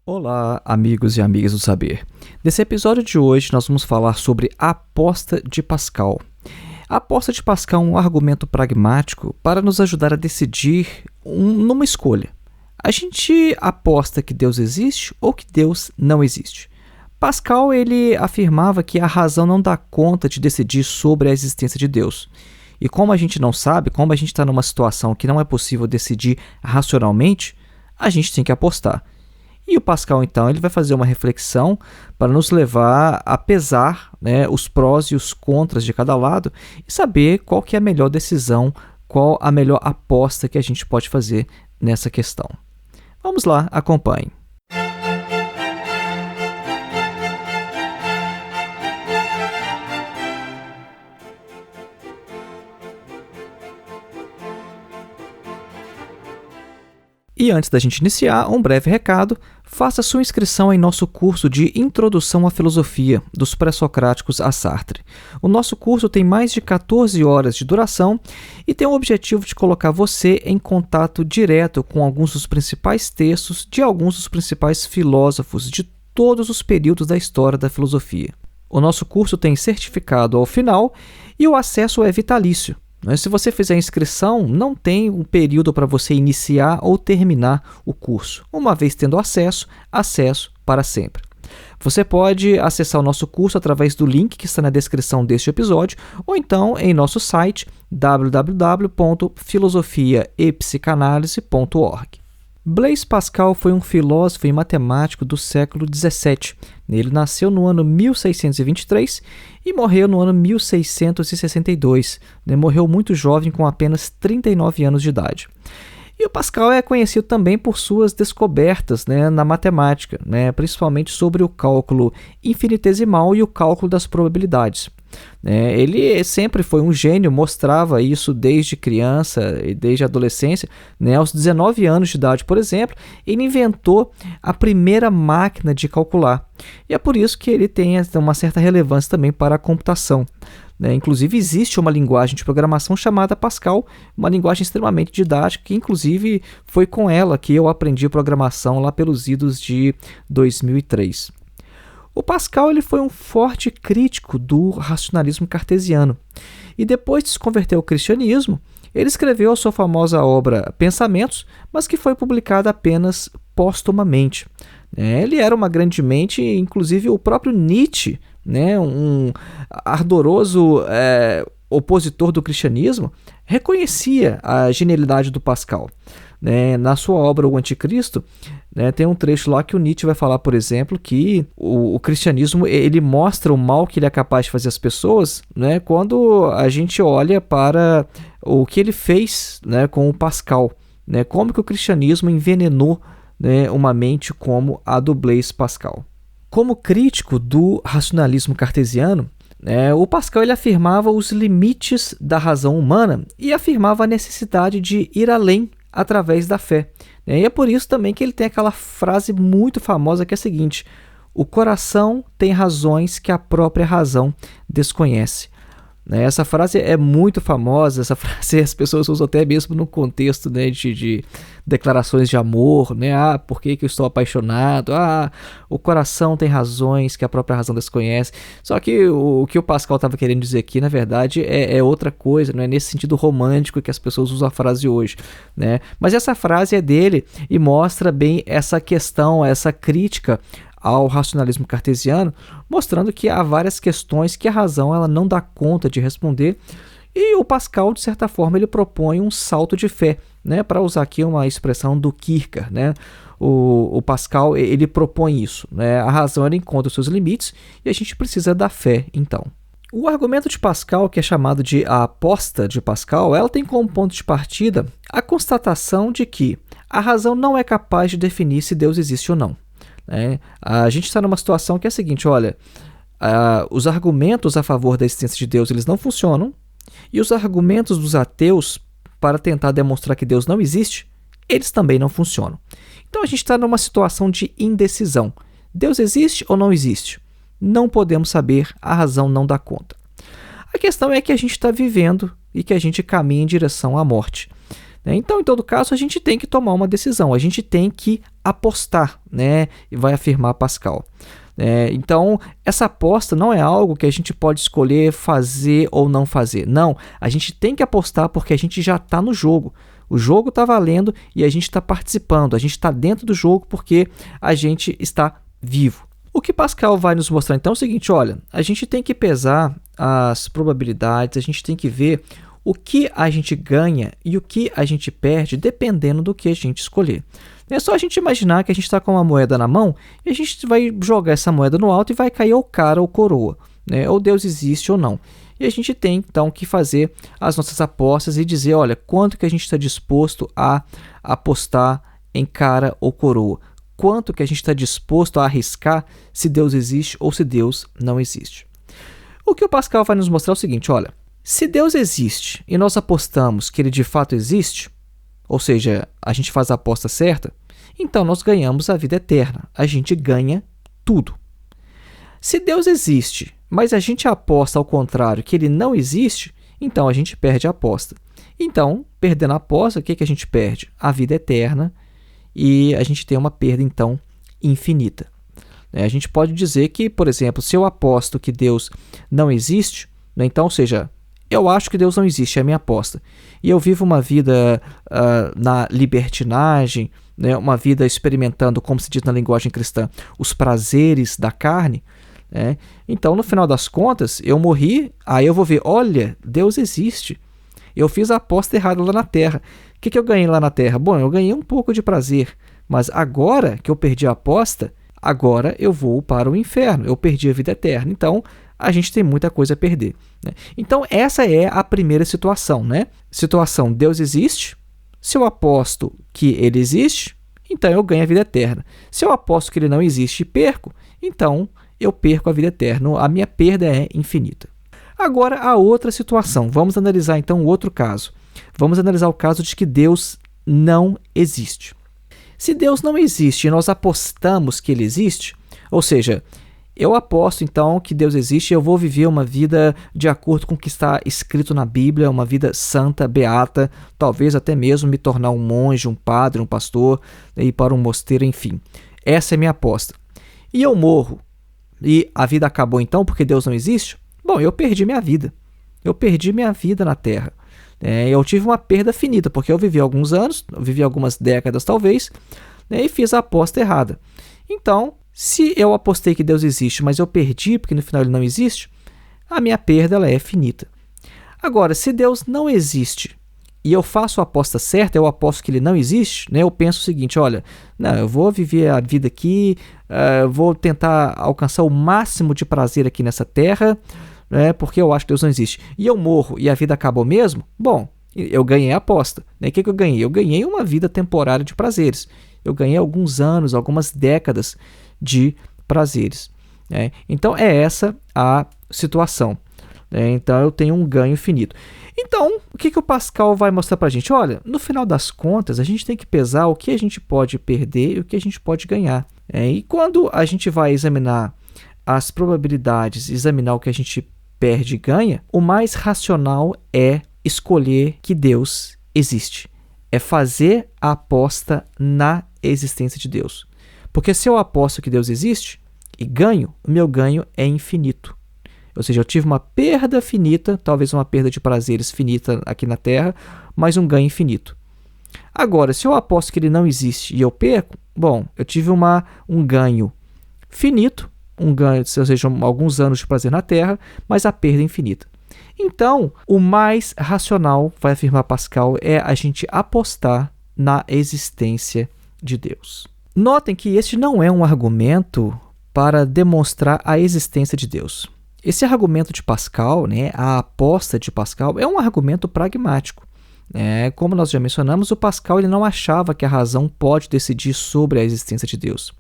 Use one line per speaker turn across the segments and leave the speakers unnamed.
Olá, amigos e amigas do saber. Nesse episódio de hoje, nós vamos falar sobre a aposta de Pascal. A aposta de Pascal é um argumento pragmático para nos ajudar a decidir numa escolha. A gente aposta que Deus existe ou que Deus não existe. Pascal ele afirmava que a razão não dá conta de decidir sobre a existência de Deus. E como a gente não sabe, como a gente está numa situação que não é possível decidir racionalmente, a gente tem que apostar. E o Pascal, então, ele vai fazer uma reflexão para nos levar a pesar, os prós e os contras de cada lado e saber qual que é a melhor decisão, qual a melhor aposta que a gente pode fazer nessa questão. Vamos lá, acompanhe. E antes da gente iniciar, um breve recado: faça sua inscrição em nosso curso de Introdução à Filosofia, dos Pré-Socráticos a Sartre. O nosso curso tem mais de 14 horas de duração e tem o objetivo de colocar você em contato direto com alguns dos principais textos de alguns dos principais filósofos de todos os períodos da história da filosofia. O nosso curso tem certificado ao final e o acesso é vitalício. Se você fizer a inscrição, não tem um período para você iniciar ou terminar o curso. Uma vez tendo acesso para sempre. Você pode acessar o nosso curso através do link que está na descrição deste episódio ou então em nosso site www.filosofiaepsicanalise.org. Blaise Pascal foi um filósofo e matemático do século XVII. Ele nasceu no ano 1623 e morreu no ano 1662. Morreu muito jovem, com apenas 39 anos de idade. E o Pascal é conhecido também por suas descobertas na matemática, principalmente sobre o cálculo infinitesimal e o cálculo das probabilidades. Ele sempre foi um gênio, mostrava isso desde criança e desde a adolescência. Aos 19 anos de idade, por exemplo, ele inventou a primeira máquina de calcular. E é por isso que ele tem uma certa relevância também para a computação. Inclusive, existe uma linguagem de programação chamada Pascal, uma linguagem extremamente didática, que inclusive foi com ela que eu aprendi programação lá pelos idos de 2003. O Pascal ele foi um forte crítico do racionalismo cartesiano e depois de se converter ao cristianismo, ele escreveu a sua famosa obra Pensamentos, mas que foi publicada apenas póstumamente. Ele era uma grande mente, inclusive o próprio Nietzsche, um ardoroso opositor do cristianismo, reconhecia a genialidade do Pascal. Na sua obra O Anticristo, tem um trecho lá que o Nietzsche vai falar, por exemplo, que o cristianismo ele mostra o mal que ele é capaz de fazer às pessoas quando a gente olha para o que ele fez com o Pascal. Como que o cristianismo envenenou uma mente como a do Blaise Pascal. Como crítico do racionalismo cartesiano, o Pascal ele afirmava os limites da razão humana e afirmava a necessidade de ir além através da fé. E é por isso também que ele tem aquela frase muito famosa que é a seguinte: o coração tem razões que a própria razão desconhece. Essa frase é muito famosa, essa frase as pessoas usam até mesmo no contexto de declarações de amor, por que eu estou apaixonado? O coração tem razões que a própria razão desconhece. Só que o que o Pascal estava querendo dizer aqui, na verdade, é outra coisa, não é nesse sentido romântico que as pessoas usam a frase hoje. Mas essa frase é dele e mostra bem essa questão, essa crítica ao racionalismo cartesiano, mostrando que há várias questões que a razão ela não dá conta de responder, e o Pascal, de certa forma, ele propõe um salto de fé, para usar aqui uma expressão do Kierkegaard, o Pascal ele propõe isso, a razão ela encontra os seus limites e a gente precisa da fé, então. O argumento de Pascal, que é chamado de a aposta de Pascal, ela tem como ponto de partida a constatação de que a razão não é capaz de definir se Deus existe ou não. A gente está numa situação que é a seguinte: olha, os argumentos a favor da existência de Deus eles não funcionam, e os argumentos dos ateus para tentar demonstrar que Deus não existe, eles também não funcionam. Então a gente está numa situação de indecisão. Deus existe ou não existe? Não podemos saber, a razão não dá conta. A questão é que a gente está vivendo e que a gente caminha em direção à morte. né? Então, em todo caso, a gente tem que tomar uma decisão, a gente tem que apostar, né? E vai afirmar Pascal. Então, essa aposta não é algo que a gente pode escolher fazer ou não fazer. Não, a gente tem que apostar porque a gente já está no jogo. O jogo está valendo e a gente está participando, a gente está dentro do jogo porque a gente está vivo. O que Pascal vai nos mostrar então é o seguinte, olha, a gente tem que pesar as probabilidades, a gente tem que ver o que a gente ganha e o que a gente perde dependendo do que a gente escolher. É só a gente imaginar que a gente está com uma moeda na mão e a gente vai jogar essa moeda no alto e vai cair ou cara ou coroa, né? Ou Deus existe ou não. E a gente tem então que fazer as nossas apostas e dizer, olha, quanto que a gente está disposto a apostar em cara ou coroa. Quanto que a gente está disposto a arriscar se Deus existe ou se Deus não existe. O que o Pascal vai nos mostrar é o seguinte, olha, se Deus existe e nós apostamos que ele de fato existe, ou seja, a gente faz a aposta certa, então nós ganhamos a vida eterna, a gente ganha tudo. Se Deus existe, mas a gente aposta ao contrário, que ele não existe, então a gente perde a aposta. Então, perdendo a aposta, o que a gente perde? A vida eterna e a gente tem uma perda, então, infinita. A gente pode dizer que, por exemplo, se eu aposto que Deus não existe, né, então, ou seja, eu acho que Deus não existe, é a minha aposta. E eu vivo uma vida na libertinagem, né, uma vida experimentando, como se diz na linguagem cristã, os prazeres da carne. Né? Então, no final das contas, eu morri, aí eu vou ver, olha, Deus existe. Eu fiz a aposta errada lá na Terra. O que eu ganhei lá na Terra? Bom, eu ganhei um pouco de prazer, mas agora que eu perdi a aposta, agora eu vou para o inferno, eu perdi a vida eterna. Então, a gente tem muita coisa a perder. Né? Então, essa é a primeira situação. Né? Situação, Deus existe. Se eu aposto que ele existe, então eu ganho a vida eterna. Se eu aposto que ele não existe e perco, então eu perco a vida eterna. A minha perda é infinita. Agora, a outra situação. Vamos analisar, então, o outro caso. Vamos analisar o caso de que Deus não existe. Se Deus não existe e nós apostamos que ele existe, ou seja, eu aposto, então, que Deus existe e eu vou viver uma vida de acordo com o que está escrito na Bíblia, uma vida santa, beata, talvez até mesmo me tornar um monge, um padre, um pastor, ir para um mosteiro, enfim. Essa é minha aposta. E eu morro. E a vida acabou, então, porque Deus não existe? Bom, eu perdi minha vida. Eu perdi minha vida na Terra. Eu tive uma perda finita, porque eu vivi alguns anos, eu vivi algumas décadas talvez, né, e fiz a aposta errada. Então, se eu apostei que Deus existe, mas eu perdi porque no final ele não existe, a minha perda ela é finita. Agora, se Deus não existe e eu faço a aposta certa, eu aposto que ele não existe, né, eu penso o seguinte, olha, não, eu vou viver a vida aqui, vou tentar alcançar o máximo de prazer aqui nessa terra, né, porque eu acho que Deus não existe. E eu morro e a vida acabou mesmo? Bom, eu ganhei a aposta. Né? O que eu ganhei? Eu ganhei uma vida temporária de prazeres. Eu ganhei alguns anos, algumas décadas de prazeres. Né? Então, é essa a situação. Né? Então, eu tenho um ganho infinito. Então, o que o Pascal vai mostrar para a gente? Olha, no final das contas, a gente tem que pesar o que a gente pode perder e o que a gente pode ganhar. E quando a gente vai examinar as probabilidades, examinar o que a gente perde e ganha, o mais racional é escolher que Deus existe. É fazer a aposta na existência de Deus. Porque se eu aposto que Deus existe e ganho, o meu ganho é infinito. Ou seja, eu tive uma perda finita, talvez uma perda de prazeres finita aqui na Terra, mas um ganho infinito. Agora, se eu aposto que ele não existe e eu perco, bom, eu tive um ganho finito, um ganho, ou seja, alguns anos de prazer na Terra, mas a perda é infinita. Então, o mais racional, vai afirmar Pascal, é a gente apostar na existência de Deus. Notem que este não é um argumento para demonstrar a existência de Deus. Esse argumento de Pascal, né, a aposta de Pascal, é um argumento pragmático. Como nós já mencionamos, o Pascal ele não achava que a razão pode decidir sobre a existência de Deus.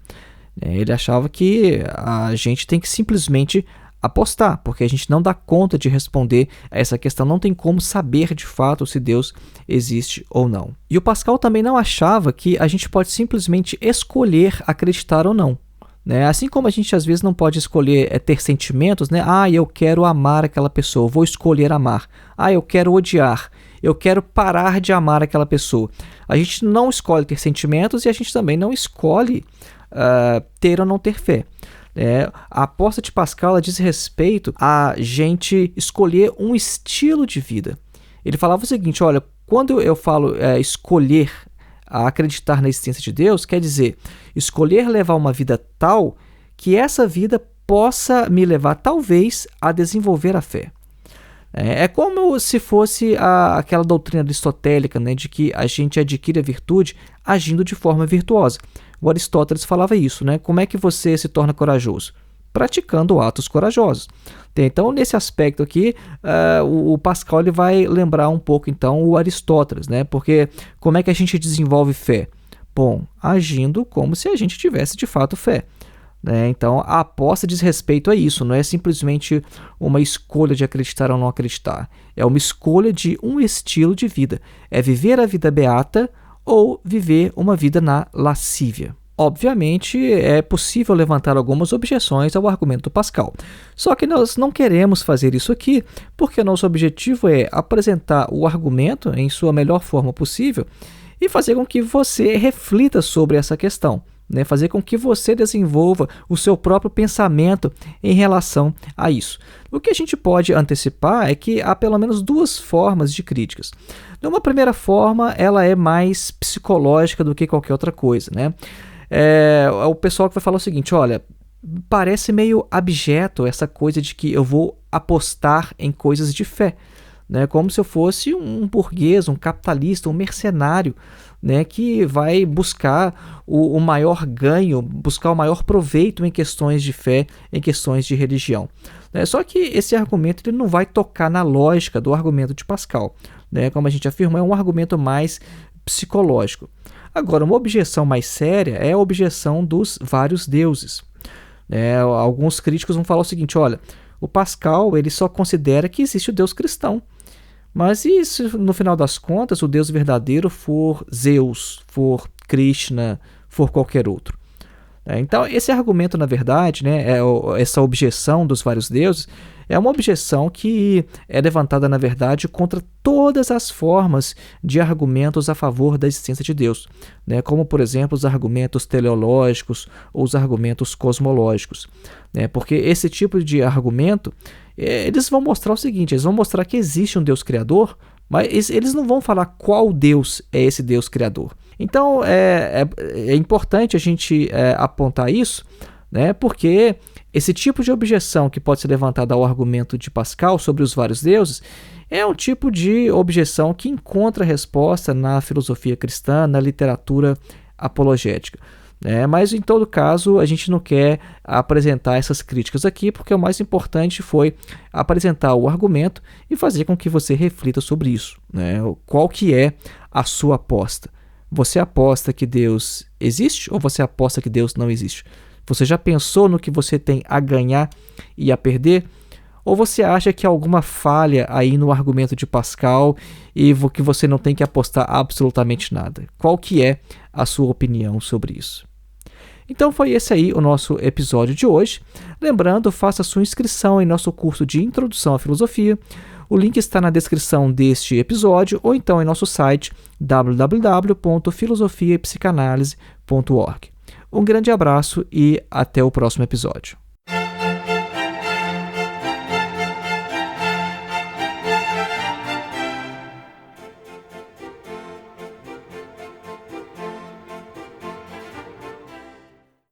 Ele achava que a gente tem que simplesmente apostar, porque a gente não dá conta de responder a essa questão, não tem como saber de fato se Deus existe ou não. E o Pascal também não achava que a gente pode simplesmente escolher acreditar ou não. Assim como a gente às vezes não pode escolher ter sentimentos, eu quero amar aquela pessoa, vou escolher amar. Eu quero odiar. eu quero parar de amar aquela pessoa. A gente não escolhe ter sentimentos e a gente também não escolhe ter ou não ter fé. A aposta de Pascal ela diz respeito a gente escolher um estilo de vida. Ele falava o seguinte, olha, quando eu falo escolher acreditar na existência de Deus, quer dizer, escolher levar uma vida tal que essa vida possa me levar, talvez, a desenvolver a fé. É como se fosse aquela doutrina aristotélica, né, de que a gente adquire a virtude agindo de forma virtuosa. O Aristóteles falava isso, né? Como é que você se torna corajoso? Praticando atos corajosos. Então, nesse aspecto aqui, o Pascal ele vai lembrar um pouco, então, o Aristóteles, né? Porque como é que a gente desenvolve fé? Bom, agindo como se a gente tivesse de fato fé. Então, a aposta diz respeito a isso, não é simplesmente uma escolha de acreditar ou não acreditar. É uma escolha de um estilo de vida. É viver a vida beata ou viver uma vida na lascívia. Obviamente, é possível levantar algumas objeções ao argumento do Pascal. Só que nós não queremos fazer isso aqui, porque nosso objetivo é apresentar o argumento em sua melhor forma possível e fazer com que você reflita sobre essa questão. Fazer com que você desenvolva o seu próprio pensamento em relação a isso. O que a gente pode antecipar é que há pelo menos duas formas de críticas. Uma primeira forma, ela é mais psicológica do que qualquer outra coisa. É o pessoal que vai falar o seguinte, olha, parece meio abjeto essa coisa de que eu vou apostar em coisas de fé. Como se eu fosse um burguês, um capitalista, um mercenário, que vai buscar o maior ganho, buscar o maior proveito em questões de fé, em questões de religião. Só que esse argumento ele não vai tocar na lógica do argumento de Pascal. Como a gente afirmou, é um argumento mais psicológico. Agora, uma objeção mais séria é a objeção dos vários deuses. Alguns críticos vão falar o seguinte, olha, o Pascal ele só considera que existe o Deus cristão. Mas e se no final das contas o Deus verdadeiro for Zeus, for Krishna, for qualquer outro? Então esse argumento, na verdade, essa objeção dos vários deuses, é uma objeção que é levantada, na verdade, contra todas as formas de argumentos a favor da existência de Deus, como, por exemplo, os argumentos teleológicos ou os argumentos cosmológicos. Porque esse tipo de argumento, eles vão mostrar o seguinte, eles vão mostrar que existe um Deus criador, mas eles não vão falar qual Deus é esse Deus criador. Então, é importante a gente apontar isso, porque esse tipo de objeção que pode ser levantada ao argumento de Pascal sobre os vários deuses é um tipo de objeção que encontra resposta na filosofia cristã, na literatura apologética. Mas, em todo caso, a gente não quer apresentar essas críticas aqui, porque o mais importante foi apresentar o argumento e fazer com que você reflita sobre isso. Qual que é a sua aposta? Você aposta que Deus existe ou você aposta que Deus não existe? Você já pensou no que você tem a ganhar e a perder? Ou você acha que há alguma falha aí no argumento de Pascal e que você não tem que apostar absolutamente nada? Qual que é a sua opinião sobre isso? Então foi esse aí o nosso episódio de hoje. Lembrando, faça sua inscrição em nosso curso de Introdução à Filosofia. O link está na descrição deste episódio ou então em nosso site www.filosofiapsicanalise.org. Um grande abraço e até o próximo episódio.